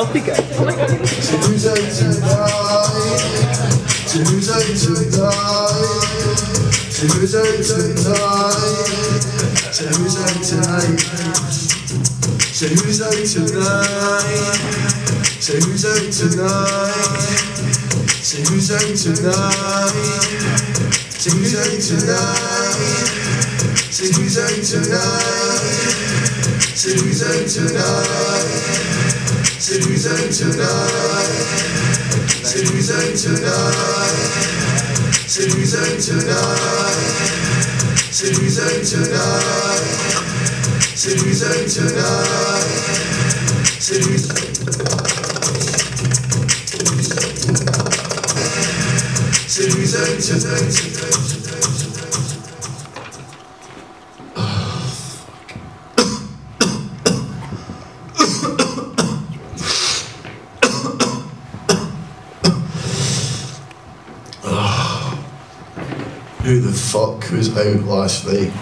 healthy guy. So who's out tonight? So who's out tonight? So who's out tonight? So who's out tonight? So who's out tonight? So who's out tonight? So who's out tonight? So who's out tonight? So who's out tonight? So who's out tonight? So who's out tonight? So who's out tonight? So who's out tonight? So who's out tonight? So who's out tonight? So who's out So who's out tonight? Who the fuck was out last night?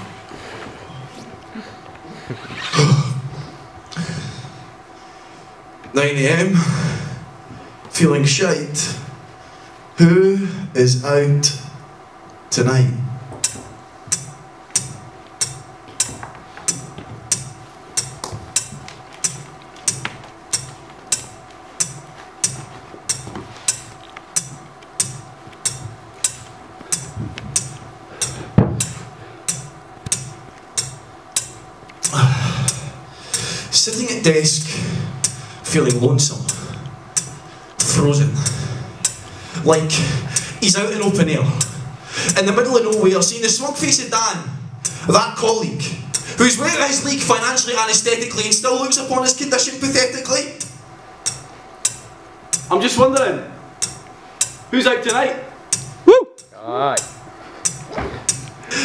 9 AM, feeling shite. Who is out tonight? Sitting at desk, feeling lonesome, frozen, like he's out in open air, in the middle of nowhere, seeing the smug face of Dan, that colleague, who's wearing his league financially and aesthetically and still looks upon his condition pathetically. I'm just wondering, who's out tonight? Woo! Aye.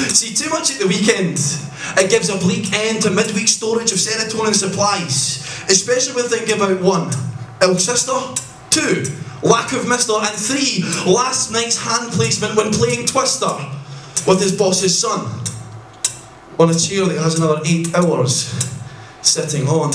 See, too much at the weekend, it gives a bleak end to midweek storage of serotonin supplies, especially when thinking about 1, ill sister, 2, lack of mister, and 3, last night's hand placement when playing Twister with his boss's son on a chair that he has another 8 hours sitting on.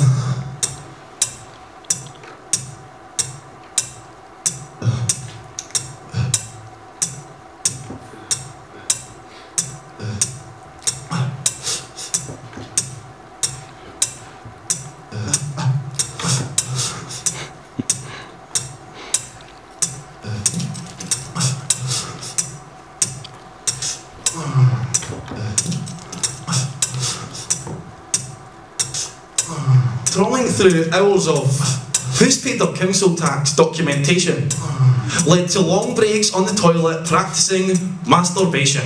Trawling through hours of who's paid their council tax documentation led to long breaks on the toilet practising masturbation.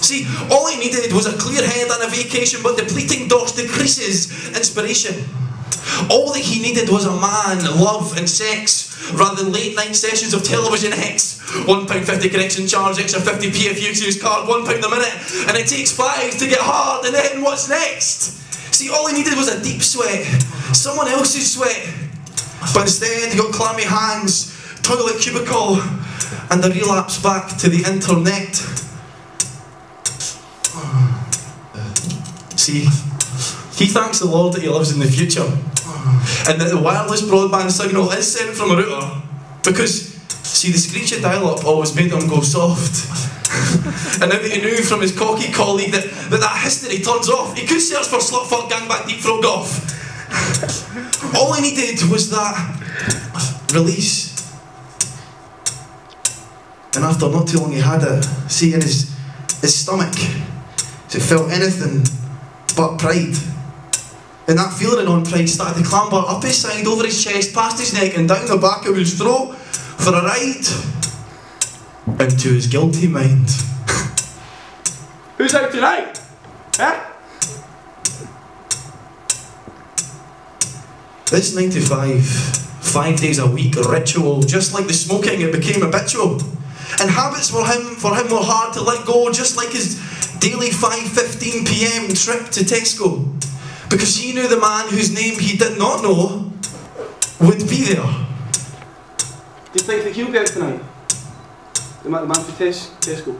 See, all he needed was a clear head and a vacation, but depleting DOS decreases inspiration. All that he needed was a man, love and sex, rather than late night sessions of television X. £1.50 connection charge, extra 50p if you use card, £1 a minute, and it takes 5 to get hard, and then what's next? See, all he needed was a deep sweat, someone else's sweat. But instead, he got clammy hands, toilet cubicle, and a relapse back to the internet. See, he thanks the Lord that he lives in the future, and that the wireless broadband signal is sent from a router, because, see, the screech of dial-up always made him go soft. And now that he knew from his cocky colleague that history turns off, he could search for slut fuck gangbang deep throat golf. All he needed was that release. And after not too long he had it, see, in his stomach, it felt anything but pride. And that feeling on pride started to clamber up his side, over his chest, past his neck and down the back of his throat for a ride into his guilty mind. Who's out tonight? Huh? This 9 to 5, 5 days a week ritual, just like the smoking, it became habitual. And habits for him were hard to let go, just like his daily 5:15 PM trip to Tesco. Because he knew the man whose name he did not know would be there. Do you think that he'll get out tonight? The man for Tesco.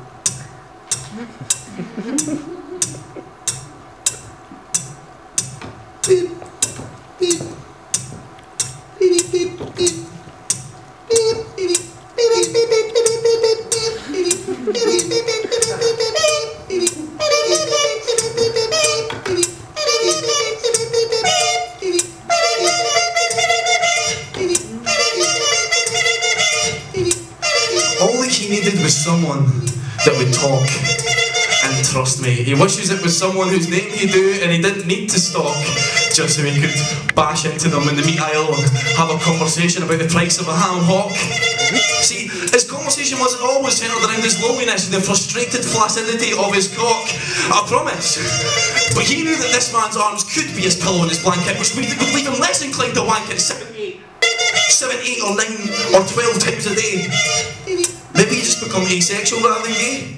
Beep, beep, beep, beep, beep. trust me. He wishes it was someone whose name he knew and he didn't need to stalk, just so he could bash into them in the meat aisle and have a conversation about the price of a ham hock. See, his conversation wasn't always centred around his loneliness and the frustrated flaccidity of his cock, I promise. But he knew that this man's arms could be his pillow and his blanket, which would leave him less inclined to wank at 7, 8 or 9 or 12 times a day. Maybe he just become asexual rather than gay.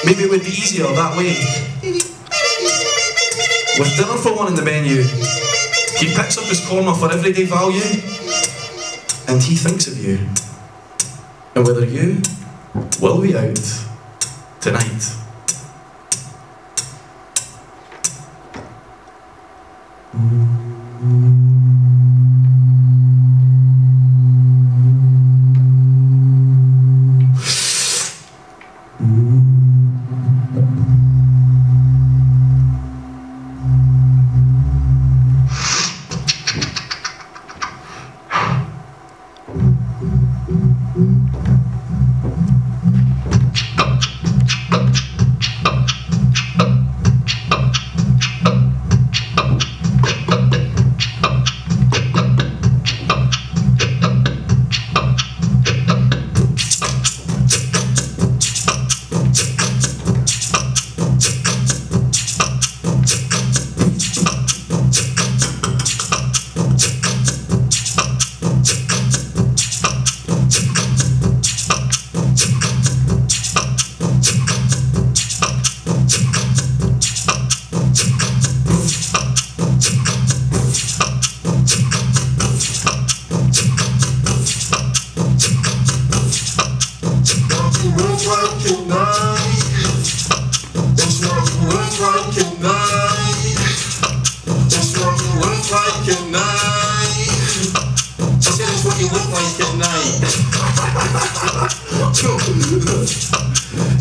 Maybe it would be easier that way. With dinner for one in the menu, he picks up his corner for everyday value, and he thinks of you, and whether you will be out tonight.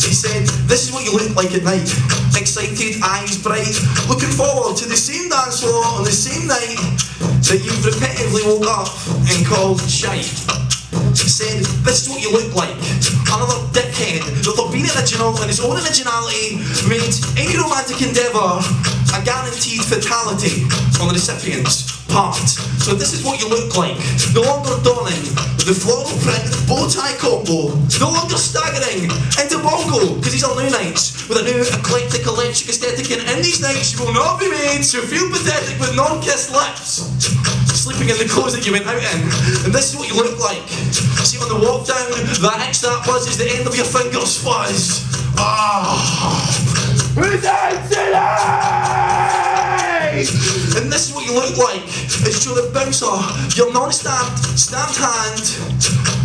He said, this is what you look like at night. Excited, eyes bright, looking forward to the same dance floor on the same night that you've repeatedly woke up and called shite. He said, this is what you look like. Another dickhead that for being original in his own originality made any romantic endeavour a guaranteed fatality on the recipient's part. So this is what you look like. No longer donning the floral print bow tie combo. No longer staggering into bongo, because these are new nights with a new eclectic electric aesthetic, and in these nights you will not be made to feel pathetic with non-kissed lips. Sleeping in the clothes that you went out in. And this is what you look like. See, on the walk down, that itch, that buzz is the end of your fingers fuzz. We're dancing! And this is what you look like as you're the bouncer, your non-stamped hand,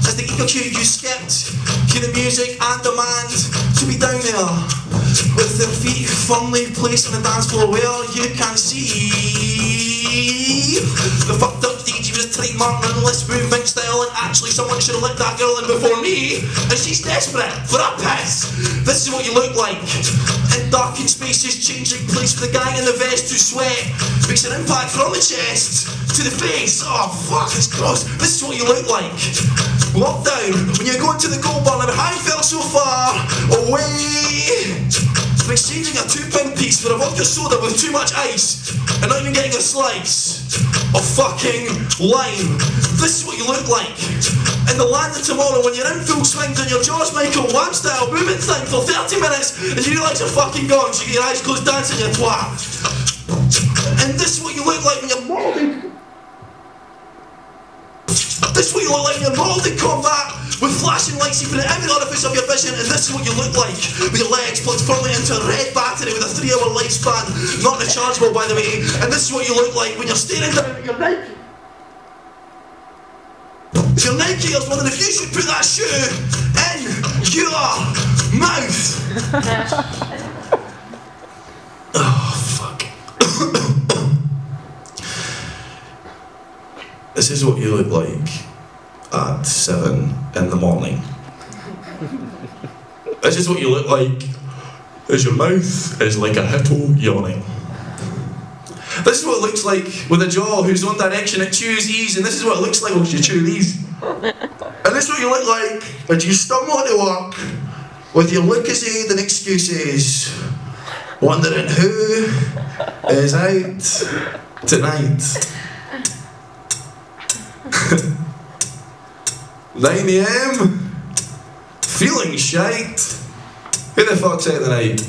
as the ego cue you skipped to the music and demand to be down there with their feet firmly placed on the dance floor where you can see the fucked up DJ with a trademark minimalist movement style, and actually someone should have let that girl in before me, and she's desperate for a piss. This is what you look like in darkened spaces, changing place with the guy in the vest who sweat makes an impact from the chest to the face. Oh fuck, it's gross. This is what you look like. Walk down when you're going to the gold bar and how fell so far away from exchanging a £2 piece for a vodka soda with too much ice and not even getting a slice of fucking lime. This is what you look like in the land of tomorrow when you're in full swing doing your George Michael Wham style movement thing for 30 minutes and you realise you're fucking gone, so you get your eyes closed dancing, you twat. And this is what you look like when you're moulding. This is what you look like when you're moulding combat with flashing lights even in every orifice of your vision. And this is what you look like with your legs plugged firmly into a red battery with a 3-hour lifespan, not rechargeable by the way. And this is what you look like when you're staring down at your Nike. If you're Nike, I was wondering if you should put that shoe in your mouth. Oh fuck. This is what you look like at 7 in the morning. This is what you look like as your mouth is like a hippo yawning. This is what it looks like with a jaw whose own direction it chews ease, and this is what it looks like as you chew these. And this is what you look like as you stumble into work with your Lucasade and excuses. Wondering who is out tonight. 9 AM, feeling shite. Who the fuck's out tonight?